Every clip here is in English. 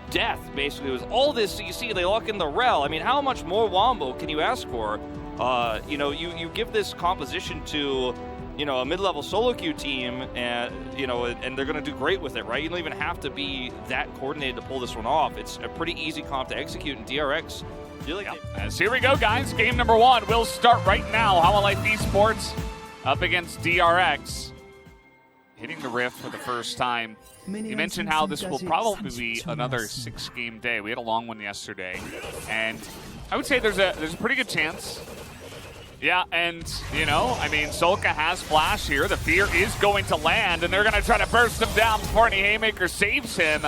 death, basically. It was all this, so you see, they lock in the rel. I mean, how much more wombo can you ask for? You know, you give this composition to, you know, a mid-level solo queue team, and, you know, and they're going to do great with it, right? You don't even have to be that coordinated to pull this one off. It's a pretty easy comp to execute, and DRX, As here we go, guys. Game number 1 will start right now. HLE Esports up against DRX. Hitting the rift for the first time. You mentioned how this will probably be another 6-game day. We had a long one yesterday, and I would say there's a pretty good chance. Yeah, and, you know, I mean, Solka has flash here. The fear is going to land, and they're going to try to burst him down before any haymaker saves him.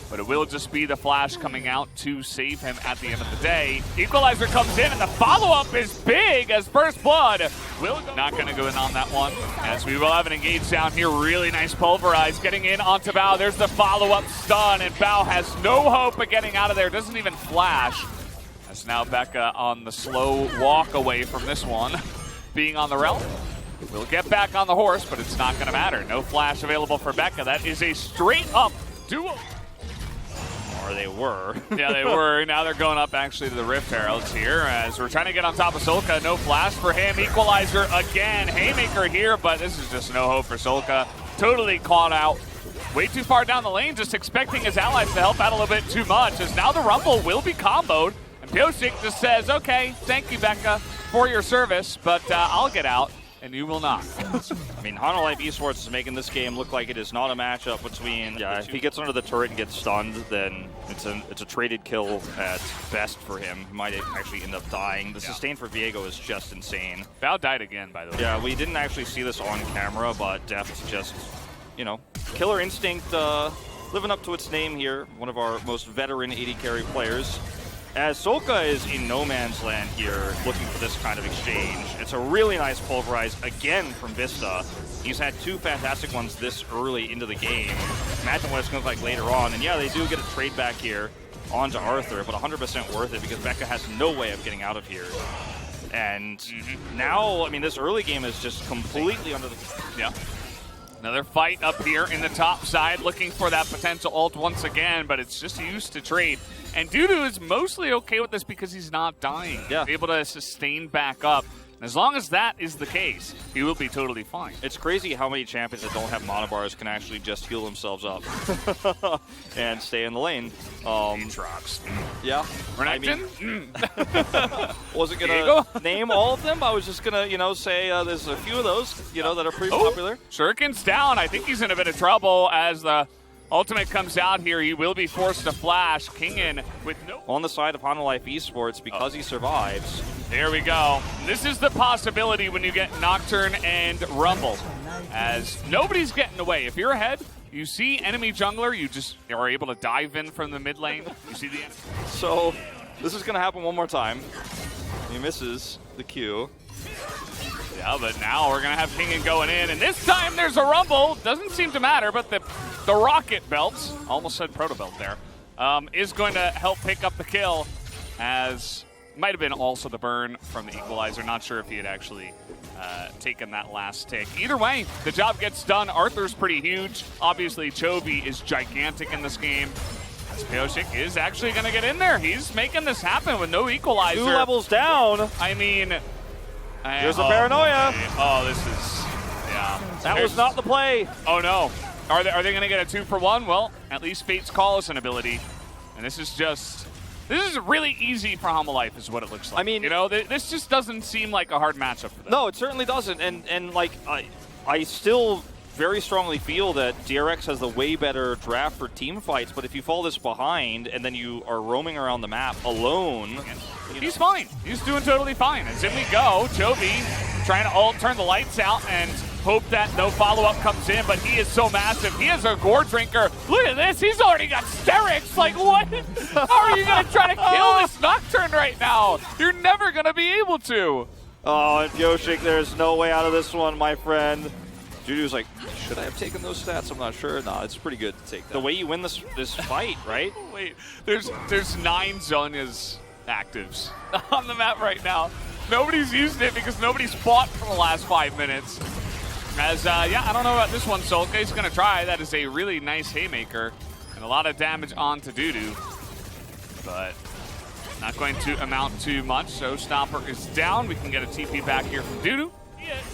But it will just be the flash coming out to save him at the end of the day. Equalizer comes in, and the follow-up is big as First Blood will go. Not going to go in on that one, as we will have an engage down here. Really nice pulverize getting in onto Bao. There's the follow-up stun, and Bao has no hope of getting out of there. Doesn't even flash. As now Becca on the slow walk away from this one, being on the realm. We'll get back on the horse, but it's not going to matter. No flash available for Becca. That is a straight-up duel. Or they were. Yeah, they were. Now they're going up actually to the Rift Heralds here as we're trying to get on top of Solka. No flash for him. Equalizer again. Haymaker here, but this is just no hope for Solka. Totally caught out. Way too far down the lane, just expecting his allies to help out a little bit too much, as now the Rumble will be comboed. And Pyosik just says, okay, thank you, Becca, for your service, but I'll get out, and you will not. I mean, HLE Esports is making this game look like it is not a matchup between, if he gets under the turret and gets stunned, then it's a traded kill at best for him. He might actually end up dying. The sustain for Viego is just insane. Bao died again, by the way. Yeah, we didn't actually see this on camera, but Deft just, you know, Killer Instinct living up to its name here. One of our most veteran AD carry players. As Solka is in no man's land here, looking for this kind of exchange. It's a really nice pulverize again from Vista. He's had 2 fantastic ones this early into the game. Imagine what it's going to look like later on. And yeah, they do get a trade back here onto Arthur, but 100% worth it because Becca has no way of getting out of here. And now, I mean, this early game is just completely under the... Yeah. Another fight up here in the top side, looking for that potential ult once again, but it's just used to trade. And Dudu is mostly okay with this because he's not dying. Yeah. Able to sustain back up. And as long as that is the case, he will be totally fine. It's crazy how many champions that don't have mana bars can actually just heal themselves up and stay in the lane. Aatrox. Yeah. Renekton? Wasn't going to name all of them. I was just going to, you know, say there's a few of those, you know, that are pretty popular. Shuriken's down. I think he's in a bit of trouble as the ultimate comes out here. He will be forced to flash. Kingin with no... On the side of HLE Esports because he survives. There we go. This is the possibility when you get Nocturne and Rumble. As nobody's getting away. If you're ahead, you see enemy jungler, you just are able to dive in from the mid lane. You see the enemy. So this is going to happen one more time. He misses the Q. Yeah, but now we're going to have Kingin going in. And this time there's a Rumble. Doesn't seem to matter, but the Rocket Belt, almost said Proto Belt there, is going to help pick up the kill, as might have been also the burn from the Equalizer. Not sure if he had actually taken that last tick. Either way, the job gets done. Arthur's pretty huge. Obviously, Chovy is gigantic in this game. As Pyosik is actually going to get in there. He's making this happen with no Equalizer. 2 levels down. I mean... There's the paranoia. Okay. Oh, this is... Yeah. That was not the play. Oh, no. Are they going to get a 2-for-1? Well, at least Fate's Call is an ability. And this is just... This is really easy for HLE is what it looks like. I mean... You know, this just doesn't seem like a hard matchup for them. No, it certainly doesn't. And like, I still very strongly feel that DRX has the way better draft for team fights, but if you fall this behind and then you are roaming around the map alone... He's fine. He's doing totally fine. As in we go, Chovy trying to ult, turn the lights out, and hope that no follow-up comes in, but he is so massive. He is a gore drinker. Look at this. He's already got Sterix. Like, what? How are you going to try to kill this Nocturne right now? You're never going to be able to. Oh, and Pyosik, there's no way out of this one, my friend. Juju's like, should I have taken those stats? I'm not sure. No, it's pretty good to take that. The way you win this fight, right? Wait, there's 9 Zhonya's actives on the map right now. Nobody's used it because nobody's fought for the last 5 minutes. As, yeah, I don't know about this one, Solka. He's going to try. That is a really nice haymaker. And a lot of damage onto Dudu, but not going to amount to much. So Stomper is down. We can get a TP back here from Dudu.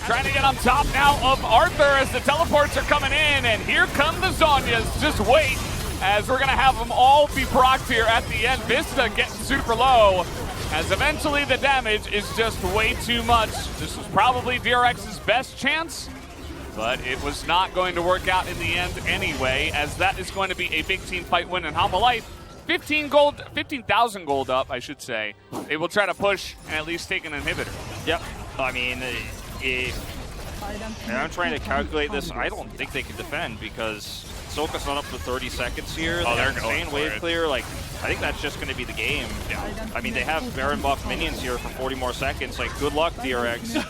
Trying to get on top now of Arthur as the teleports are coming in, and here come the Zhonyas. Just wait, as we're gonna have them all be procced here at the end. Vista getting super low, as eventually the damage is just way too much. This was probably DRX's best chance, but it was not going to work out in the end anyway, as that is going to be a big team fight win in Half-Life. 15,000 gold up, I should say. They will try to push and at least take an inhibitor. Yep. I mean, and I'm trying to calculate this. I don't think they can defend because Soka's not up for 30 seconds here. Oh, they're insane going wave for it. clear. Like, I think that's just going to be the game. Yeah. I mean, they have Baron buff minions here for 40 more seconds. Like, good luck, DRX.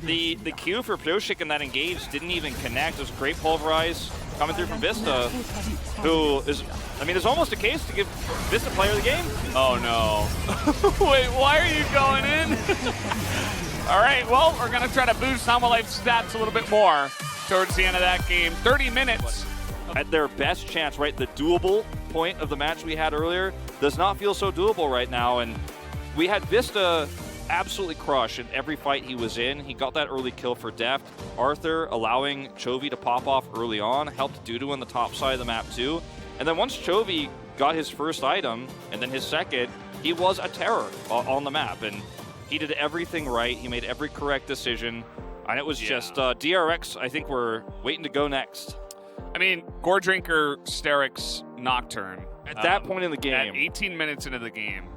the Q for Pioshik in that engage didn't even connect. It was great pulverize coming through from Vista, who is, I mean, there's almost a case to give Vista player of the game. Oh no. Wait, why are you going in? All right, well, we're going to try to boost Half-Life's stats a little bit more towards the end of that game. 30 minutes. At their best chance, right? The doable point of the match we had earlier does not feel so doable right now. And we had Vista absolutely crush in every fight he was in. He got that early kill for Deft. Arthur allowing Chovy to pop off early on, helped Dudu on the top side of the map too. And then once Chovy got his first item and then his second, he was a terror on the map. And he did everything right. He made every correct decision. And it was just DRX, I think we're waiting to go next. I mean, Gore Drinker, Sterix, Nocturne. At that point in the game. At 18 minutes into the game.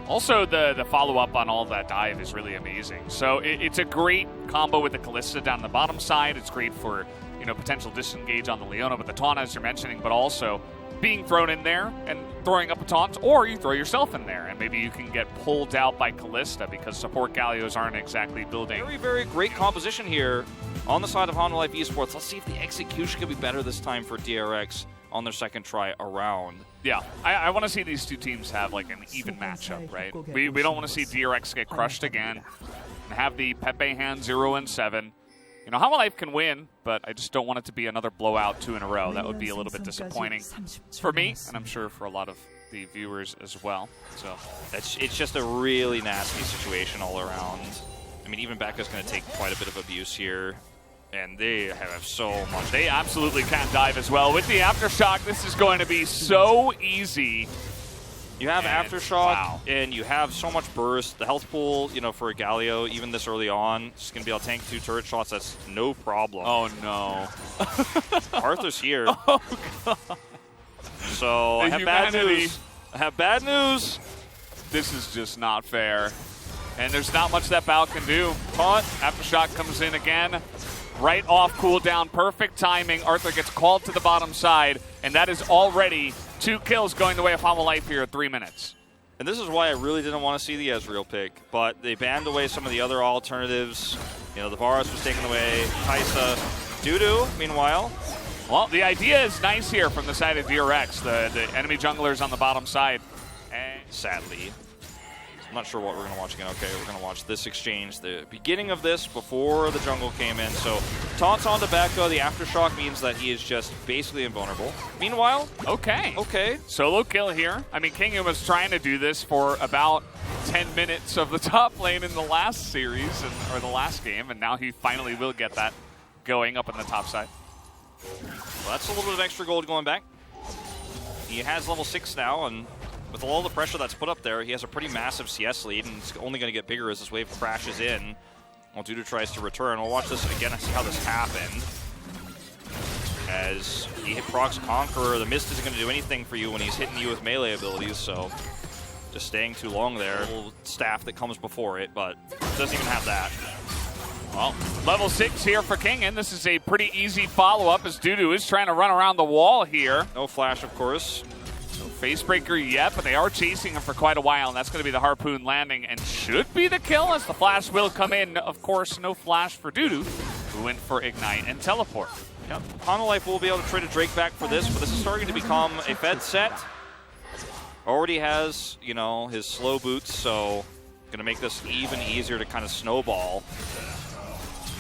Also, the follow-up on all that dive is really amazing. So it's a great combo with the Kalista down the bottom side. It's great for, you know, potential disengage on the Leona with the taunt, as you're mentioning, but also being thrown in there and throwing up a taunt, or you throw yourself in there, and maybe you can get pulled out by Kalista because support Gallios aren't exactly building. Very, very great composition here on the side of Half-Life Esports. Let's see if the execution can be better this time for DRX on their second try around. Yeah, I want to see these two teams have like an even matchup, right? We don't want to see DRX get crushed again and have the Pepe hand 0 and 7. You know, Half-Life can win, but I just don't want it to be another blowout 2 in a row. That would be a little bit disappointing for me, and I'm sure for a lot of the viewers as well. So it's just a really nasty situation all around. I mean, even Becca's going to take quite a bit of abuse here, and they have so much. They absolutely can dive as well. With the Aftershock, this is going to be so easy. You have Aftershock, and you have so much burst. The health pool, you know, for a Galio, even this early on, just going to be able to tank 2 turret shots. That's no problem. Oh, no. Arthur's here. Oh, God. So I have bad news. I have bad news. This is just not fair. And there's not much that Bao can do. Taunt, Aftershock comes in again. Right off cooldown, perfect timing. Arthur gets called to the bottom side, and that is already 2 kills going the way of Half-Life here at 3 minutes. And this is why I really didn't want to see the Ezreal pick, but they banned away some of the other alternatives. You know, the Varus was taken away, Kaisa. Dudu, meanwhile. Well, the idea is nice here from the side of DRX, the enemy junglers on the bottom side. And sadly, I'm not sure what we're going to watch again. Okay, we're going to watch this exchange, the beginning of this before the jungle came in. So taunts onto Becca. The Aftershock means that he is just basically invulnerable. Meanwhile, okay. Solo kill here. I mean, King was trying to do this for about 10 minutes of the top lane in the last series, or the last game, and now he finally will get that going up on the top side. Well, that's a little bit of extra gold going back. He has level 6 now, and with all the pressure that's put up there, he has a pretty massive CS lead, and it's only going to get bigger as this wave crashes in. While Dudu tries to return. We'll watch this again and see how this happened. As he hit procs Conqueror, the mist isn't going to do anything for you when he's hitting you with melee abilities, so just staying too long there. A little staff that comes before it, but it doesn't even have that. Well, level 6 here for King, and this is a pretty easy follow-up as Dudu is trying to run around the wall here. No flash, of course. No Facebreaker yet, but they are chasing him for quite a while, and that's going to be the Harpoon landing, and should be the kill as the flash will come in. Of course, no flash for Dudu, who went for Ignite and Teleport. Yep. Half-Life will be able to trade a Drake back for this, but this is starting to become a Fed set. Already has, you know, his slow boots, so going to make this even easier to kind of snowball.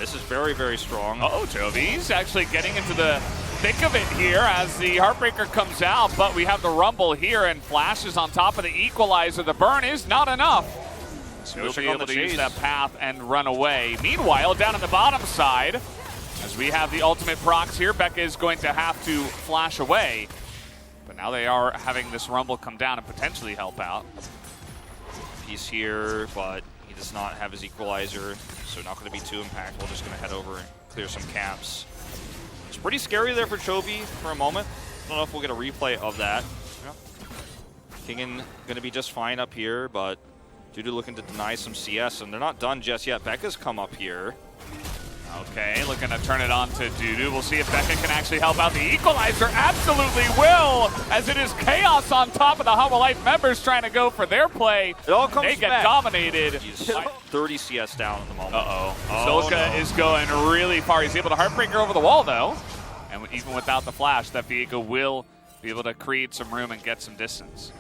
This is very, very strong. Uh-oh, Toby's actually getting into the thick of it here as the Heartbreaker comes out, but we have the Rumble here and Flash is on top of the equalizer. The burn is not enough. So he'll be able to use that path and run away. Meanwhile, down on the bottom side, as we have the ultimate procs here, Becca is going to have to flash away. But now they are having this Rumble come down and potentially help out. He's here, but he does not have his equalizer, so not going to be too impactful. Just going to head over and clear some camps. It's pretty scary there for Chovy for a moment. I don't know if we'll get a replay of that. Yeah. Kingen going to be just fine up here, but Dudu looking to deny some CS, and they're not done just yet. Becca's come up here. Okay, looking to turn it on to Dudu. We'll see if Becca can actually help out. The equalizer absolutely will, as it is chaos on top of the Hot Life members trying to go for their play. It all comes They get back. dominated. He's 30 CS down at the moment. Solka is going really far. He's able to Heartbreaker over the wall, though. And even without the flash, that Viego will be able to create some room and get some distance.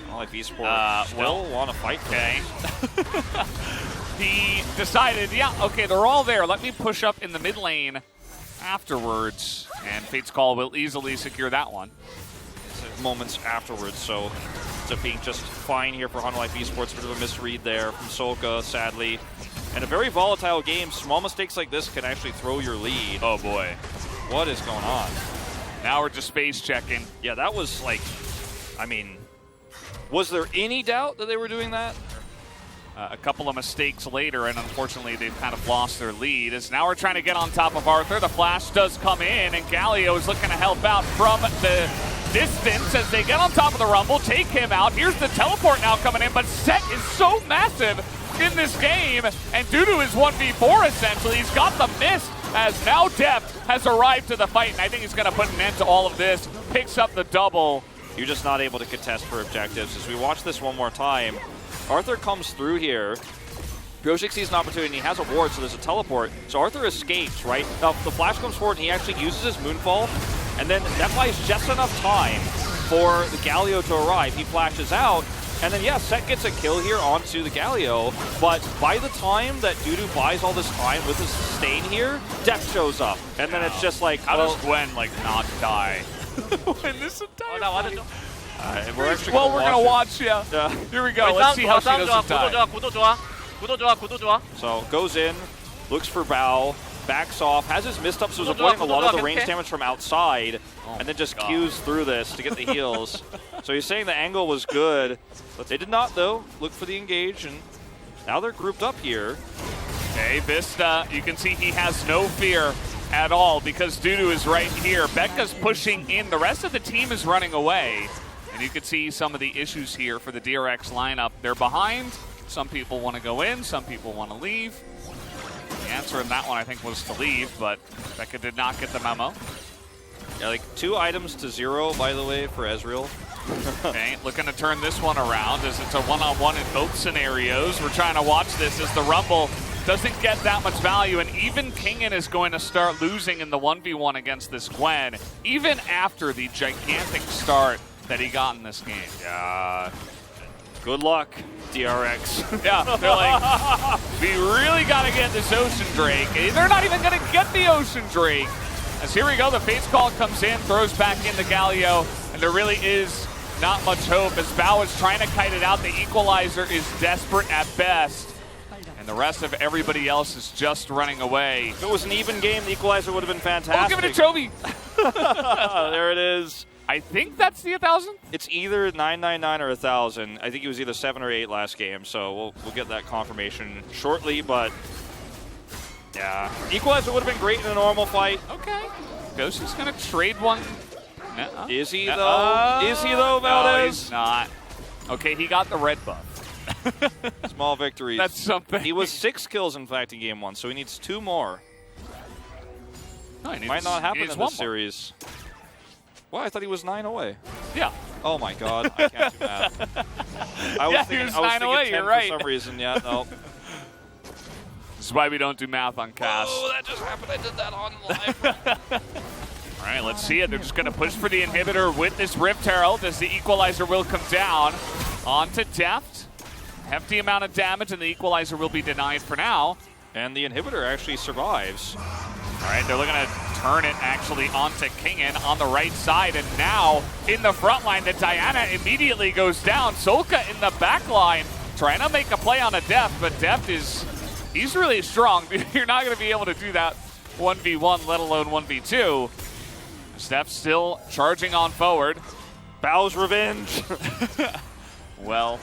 Well, like esports still want to fight for Okay. He decided, yeah, okay, they're all there. Let me push up in the mid lane afterwards. And Fate's Call will easily secure that one. Moments afterwards, so it's being just fine here for Hot Life Esports. Bit of a misread there from Solka, sadly. And a very volatile game. Small mistakes like this can actually throw your lead. Oh boy. What is going on? Now we're just space checking. Yeah, that was like, I mean, was there any doubt that they were doing that? A couple of mistakes later, and unfortunately they've kind of lost their lead. As now we're trying to get on top of Arthur. The flash does come in, and Galio is looking to help out from the distance as they get on top of the Rumble, take him out. Here's the teleport now coming in, but Set is so massive in this game, and Dudu is 1v4 essentially. He's got the mist, as now Deft has arrived to the fight, and I think he's going to put an end to all of this. Picks up the double. You're just not able to contest for objectives. As we watch this one more time, Arthur comes through here. Broshik sees an opportunity, and he has a ward, so there's a teleport. So Arthur escapes, right? Now, the flash comes forward, and he actually uses his Moonfall, and then that buys just enough time for the Galio to arrive. He flashes out, and then, yeah, Set gets a kill here onto the Galio, but by the time that Dudu buys all this time with his sustain here, Death shows up, and then it's just like, how does Gwen, like, not die? When this entire fight? we're actually we're gonna watch, yeah. Here we go. Let's see how she doesn't die. So goes in, looks for Bao, backs off, has his mist up, so he's avoiding a lot of the range damage from outside, and then just queues through this to get the heals. So he's saying the angle was good, but they did not, though, look for the engage, and now they're grouped up here. Okay, Vista, you can see he has no fear at all because Dudu is right here. Becca's pushing in. The rest of the team is running away. And you can see some of the issues here for the DRX lineup. They're behind. Some people want to go in. Some people want to leave. The answer in that one, I think, was to leave, but Becca did not get the memo. Yeah, like 2 items to 0, by the way, for Ezreal. Okay, looking to turn this one around as it's a one-on-one in both scenarios. We're trying to watch this as the Rumble doesn't get that much value, and even Kingen is going to start losing in the 1v1 against this Gwen, even after the gigantic start that he got in this game. Yeah. Good luck, DRX. Yeah, they're like, we really got to get this Ocean Drake. They're not even going to get the Ocean Drake. As here we go, the Fate's Call comes in, throws back in the Galio, and there really is not much hope as Bao is trying to kite it out. The equalizer is desperate at best. And the rest of everybody else is just running away. If it was an even game, the equalizer would have been fantastic. Oh, give it to Chovy! There it is. I think that's the 1,000? It's either 999 or 1,000. I think it was either 7 or 8 last game, so we'll get that confirmation shortly, but yeah. Equalizer would have been great in a normal fight. Okay. Ghost is going to trade one. Is he, though? Is he, though, Valdez? No, he's not. Okay, he got the red buff. Small victories. That's something. He was 6 kills, in fact, in game 1, so he needs 2 more. No, Might not happen in this series. Well, I thought he was 9 away. Yeah. Oh my God, I can't do math. I was thinking 9 away, 10 you're right. For some reason, yeah, no. This is why we don't do math on cast. Oh, that just happened. I did that on live. All right, let's see it. They're just going to push for the inhibitor with this Rift Herald as the equalizer will come down onto Deft. Hefty amount of damage, and the equalizer will be denied for now. And the inhibitor actually survives. All right, they're looking to turn it actually onto Kingen on the right side, and now in the front line, the Diana immediately goes down. Solka in the back line trying to make a play on a Deft, but Deft he's really strong. You're not going to be able to do that 1v1, let alone 1v2. Deft still charging on forward. Bow's revenge. Well,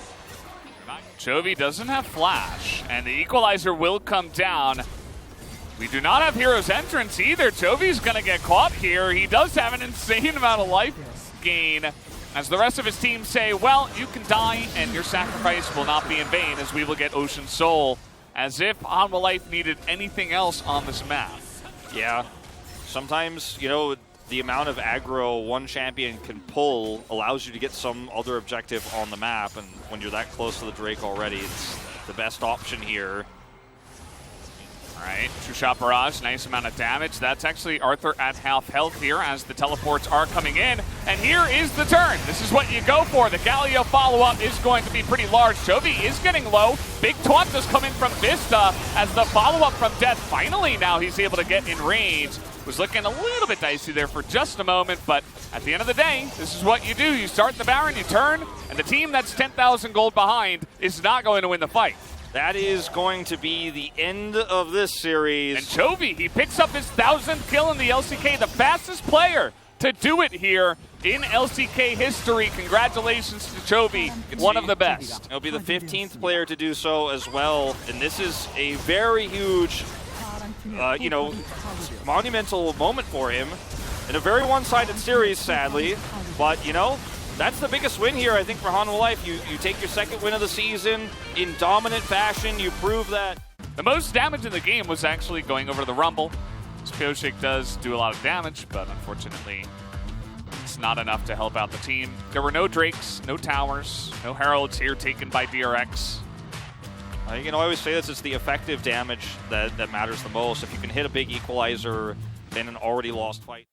Chovy doesn't have flash, and the equalizer will come down. We do not have Hero's Entrance either. Chovy's going to get caught here. He does have an insane amount of life gain, as the rest of his team say, well, you can die and your sacrifice will not be in vain, as we will get Ocean Soul, as if Hanwha Life needed anything else on this map. Yeah, sometimes, you know, the amount of aggro one champion can pull allows you to get some other objective on the map, and when you're that close to the Drake already, it's the best option here. All right, two-shot barrage, nice amount of damage. That's actually Arthur at half health here as the teleports are coming in. And here is the turn. This is what you go for. The Galio follow-up is going to be pretty large. Chovy is getting low. Big taunt does come in from Vista as the follow-up from Death. Finally now he's able to get in range. Was looking a little bit dicey there for just a moment, but at the end of the day, this is what you do. You start the Baron, you turn, and the team that's 10,000 gold behind is not going to win the fight. That is going to be the end of this series. And Chovy, he picks up his 1,000th kill in the LCK, the fastest player to do it here in LCK history. Congratulations to Chovy, one of the best. He'll be the 15th player to do so as well, and this is a very huge, you know, monumental moment for him in a very one-sided series, sadly. But, you know, that's the biggest win here, I think, for Hanwha Life. You take your second win of the season in dominant fashion. You prove that. The most damage in the game was actually going over to the Rumble. Pioshik does do a lot of damage, but unfortunately, it's not enough to help out the team. There were no Drakes, no towers, no Heralds here taken by DRX. You know, I always say this, it's the effective damage that matters the most. If you can hit a big equalizer in an already lost fight.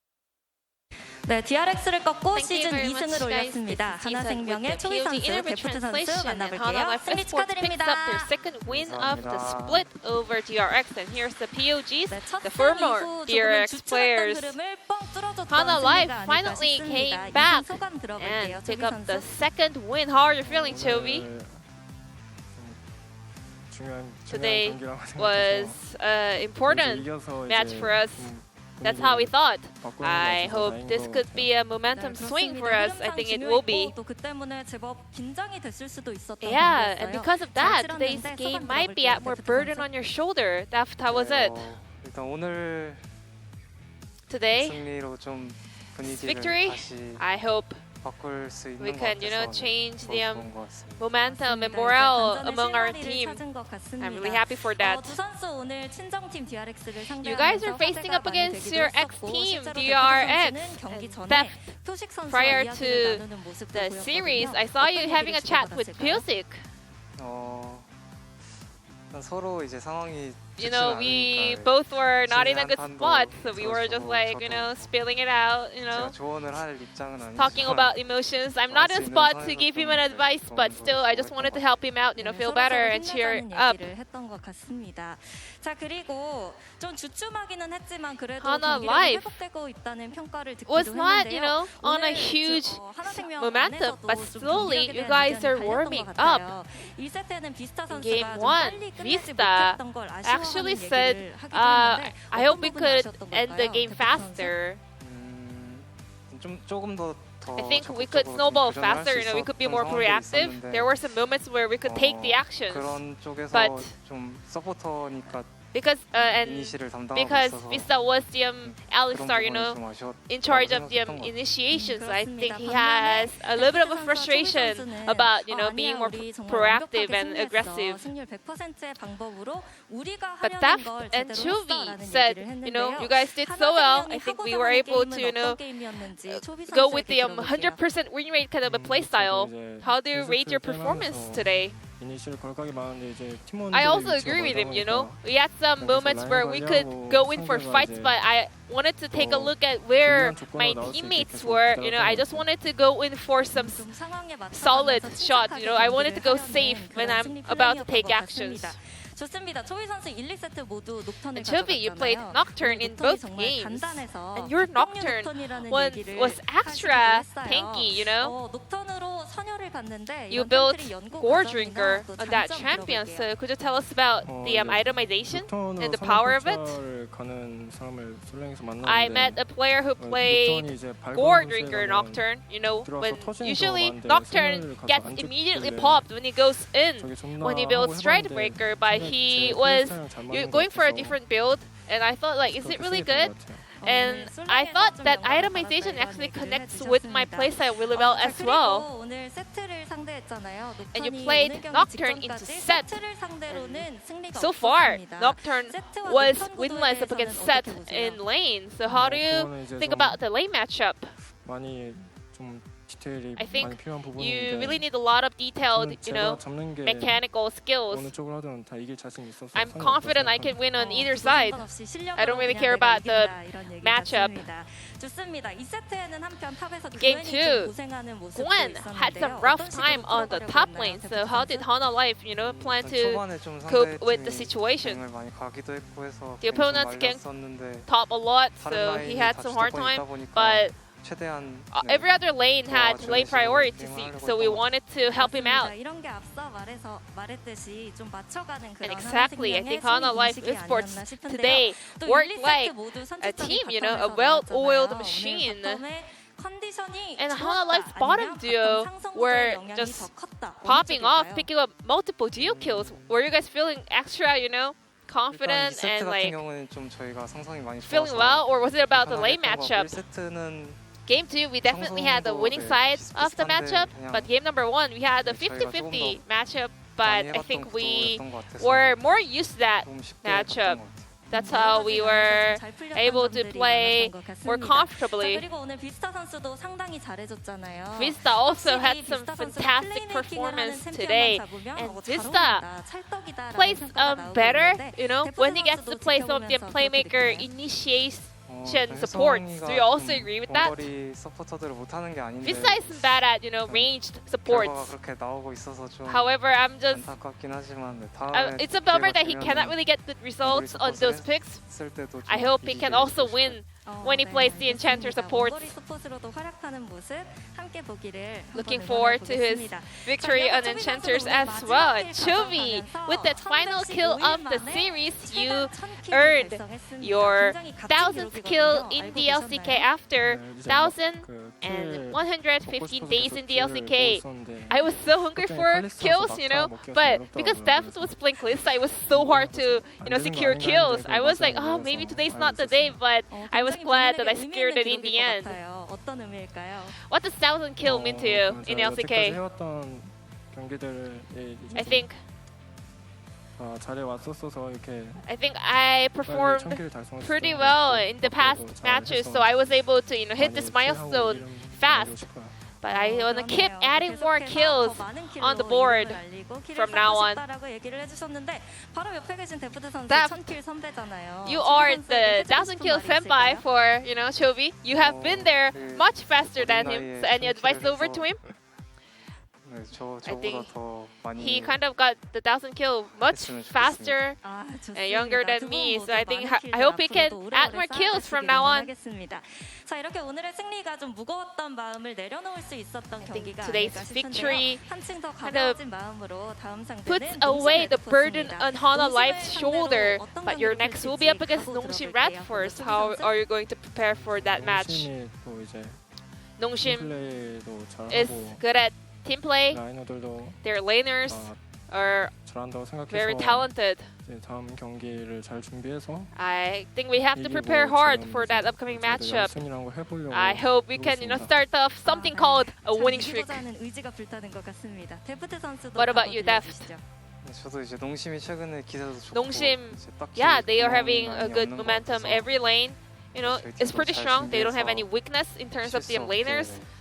네, DRX를 꺾고 시즌 2승을 올렸습니다. 하나생명의 초이 선수, 데프트 선수 만나볼게요. 승리 축하드립니다. Picks up their second win of the split over DRX, and here's the POGs, the former DRX players. Hanwha Life finally came back and pick up the second win. How are you feeling, Chovy? Today was an important match for us. That's how we thought. I hope this could be a momentum swing for us. I think it will be. Yeah, and because of that, today's game might be at more burden on your shoulder. How was it? Today, victory. I hope we can, you know, change the momentum and morale among our team. I'm really happy for that. You guys are facing up against your ex-team, DRX. That prior to the series, I saw you having a chat with Pioshik. You know, we both were not in a good spot, so we were just like, you know, spilling it out, you know, talking about emotions. I'm not in a spot to give him an advice, but still, I just wanted to help him out, you know, feel better and cheer up. Hanwha Life was not, you know, on a huge momentum, but slowly you guys are warming up. In game 1, Vista actually said, I hope we could end the game faster. I think we could snowball faster, you know, we could be more proactive. There were some moments where we could take the actions, but because Vista was the Alistar, you know, in charge of the initiations, I think he has a little bit of a frustration about, you know, being more proactive and aggressive. But Deft and Chovy said, you know, you guys did so well. I think we were able to, you know, go with the 100% win rate kind of a playstyle. How do you rate your performance today? I also agree with him, you know. We had some moments where we could go in for fights, but I wanted to take a look at where my teammates were. You know, I just wanted to go in for some solid shots. You know, I wanted to go safe when I'm about to take actions. 좋습니다. 초비 선수 1, 2세트 모두 녹턴을 And Chobi, you played 가져갔잖아요. Nocturne in 녹턴이 both 정말 games. 간단해서 And your Nocturne 녹턴이라는 was 얘기를 extra 하시기도 했어요. tanky, you know? 녹턴으로 선혈을 봤는데 You built 연탄들이 연구 Gore 과정이나 Drinker 또 on that 장점 champion, 들어볼게요. so could you tell us about the itemization and the power of it? 가는 사람을 솔랭에서 I 만났는데 met a player who played 녹턴이 이제 밝은 Gore 곳에 Drinker 가면 Nocturne. You know, 들어와서 when 터지는 usually 경우가 많은데 Nocturne 선혈을 gets 가서 안 immediately 찍길래 popped when he goes in. 저게 존나 When he 하고 builds Stride 해봤는데 Breaker, but 근데 he 제 was 플레이 스타일이랑 잘 you're 맞는 것 going for a 같아서 different build, and I thought like, is it 그렇게 really 생각한 good? 것 같아요. And I thought that itemization actually connects with my playstyle really well as well. 오늘 세트를 상대했잖아요. And you 녹턴이 played 오늘 경기 Nocturne into 직전까지 set. 세트를 상대로는 승리가 So far, 없었습니다. Nocturne 세트와 was 녹턴 winless up 구도에 against 대해서는 Set 어떻게 보세요? in lane. So how do you 그거는 이제 think 좀 about the lane matchup? 많이 좀 디테일이 I think 많이 필요한 You 부분인데 really need a lot of detailed, you know, 잡는 게 mechanical skills. 어느 쪽을 하든 다 이길 자신 있어서 I'm 상관없다고 confident I can 생각합니다. win on either 그거 side. 상관없이 실력으로 I don't really 그냥 care 내가 about the 이긴다, 이런 얘기 matchup. 같습니다. 좋습니다. 2세트에는 한편 탑에서 Game 구엔이 two, 좀 고생하는 모습도 Gwen had some 있었는데요. rough 어떤 식으로 time on the 풀어가려고 top 했나요, lane. 대표 So how did 선수? Hana Life, you know, plan to 초반에 좀 cope with the 상대팀이 situation? 을 많이 가기도 했고 해서 The opponents can 말렸었는데 top a lot, 다른 so he 라인이 had 다 some hard 주도권이 time. 있다 보니까 But 최대한 every other lane had 도와주는 lane 식으로 priority, 게임을 so we 하려고 wanted to help him 맞습니다. out. 이런 게 앞서 말했듯이 좀 맞춰가는 그런 And exactly, I think Hana 하나생명의 Life 승리 Esports 방식이 아니었나 싶은데요. today 또 worked 1, 2세트 like 모두 a 선취점이 team, you know, a 바텀에서 well-oiled 나왔잖아요. machine. 오늘 바텀의 컨디션이 And 좋았다, Hana Life's 아니면 bottom 바텀 duo 상승구도의 were 영향이 just 더 컸다. 어느 popping off, 쪽일까요? picking up multiple duo kills. Were you guys feeling extra, you know, 일단 confident 2세트 and 같은 like 경우는 좀 저희가 상성이 많이 feeling 좋아서 well, or was it about the lane 편하게 matchup? 했던 것 같고 1세트는 Game 2, we definitely had the 상성도 winning 네, side of the 비슷비슷한데 matchup, 그냥 but game number 1, we had the 저희가 50-50 조금 더 matchup, 많이 but I 해봤던 think we 구도였던 것 같아서 were more used to that 좀 쉽게 matchup. 갔던 것 같아요. That's how we were able to play more comfortably. 그리고 오늘 비스타 선수도 상당히 잘해줬잖아요. Vista also had 확실히 some 비스타 선수가 fantastic 플레이메이킹을 performance 하는 today, 챔피언만 잡으면 and 잘 Vista 어울린다, 찰떡이다라는 plays 평가가 나오고 better, 있는데 you know, 데프트 when he gets to 선수도 play some of the 지켜보면서 playmaker 그렇게 느끼나요? initiation supports. Do you also agree with that? 원거리 서포터들을 못하는 게 아닌데 Vista isn't bad at, you know, ranged 결과가 supports. 그렇게 나오고 있어서 좀 However, I'm just 안타깝긴 하지만 네, 다음에 it's a bummer 기회가 that he cannot 되면은 really get good results on those picks. 쓸 때도 좀 I hope he can 이기게 also 해주고 win when he plays the Enchanter supports. 원거리 서폿으로도 활약하는 모습 함께 보기를 Looking 한번 forward to his 응원해보겠습니다. victory on Enchanters as well. Chobi, with that final kill of the series, you earned your 1000th kill in the LCK after 1,115 days in the LCK. I was so hungry for kills, you know, but because Deft was playing Kalista, it was so hard to, you know, secure kills. I was like, oh, maybe today's not the day, but I was glad that I secured it in the end. 어떤 의미일까요? What does 1000 kill mean to you in LCK? 해왔던 경기들을 I think 잘해왔었어서 이렇게 I performed pretty well in the past matches, so I was able to, you know, hit this milestone fast. But I want to keep adding more kills on the board from now on. That you are the 1000 kill senpai for, you know, Chobi. You have been there much faster than him. So any advice over to him? 네, I think 저보다 더 많이 he kind of got the 1000 kill much faster and younger than me. So I think I hope he can add more kills from now on. 자, 이렇게 오늘의 승리가 좀 무거웠던 마음을 내려놓을 수 있었던 경기가 today's 아닐까 victory 싶은데요. 한층 더 kind of 가벼워진 마음으로 다음 상대는 puts away the burden on Hana Life's 농심을 shoulder. 상대로 어떤 But your 경기를 next will be up 펼칠지 against 각오 Nongshim 들어볼게요. Red first. How are you going to prepare for that match? 또 이제 Nongshim 플레이도 is 잘하고 good at team play. 라이너들도 Their laners are 잘한다고 생각해서 very talented. 이제 다음 경기를 잘 준비해서 I think we have to 이기고 prepare hard 지금 for that upcoming 저희도 matchup. 연승이란 걸 해보려고 I hope we can, you know, start off something called a winning streak. 의지가 불타는 것 같습니다. 데프트 선수도 What about you, 각오 Deft? 들려주시죠. 네, 저도 이제 농심이 최근에 기세도 좋고 농심, 이제 딱히 Yeah, they are having 불만이 a good 없는 것 momentum. 같아서 Every lane, you know, 저희 is 팀도 pretty 잘 strong. They don't have 준비해서 any weakness in terms of the 실수 없게 laners. 네,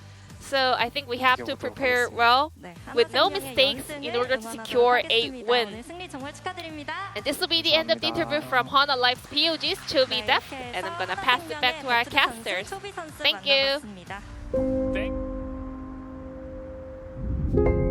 So I think we have to 이겨보도록 prepare 하겠습니다. well 네, with no 하나생명의 mistakes in 연승을 order to 응원하도록 secure a 하겠습니다. win. 오늘 승리 정말 축하드립니다. And this will be the end of the interview from Hana Life's POG's Chobi 네, Def, 이렇게 and I'm 해서 gonna pass it back to our 하나생명의 데프트 선수, casters. 초비 선수 Thank you. 만나봤습니다. Thank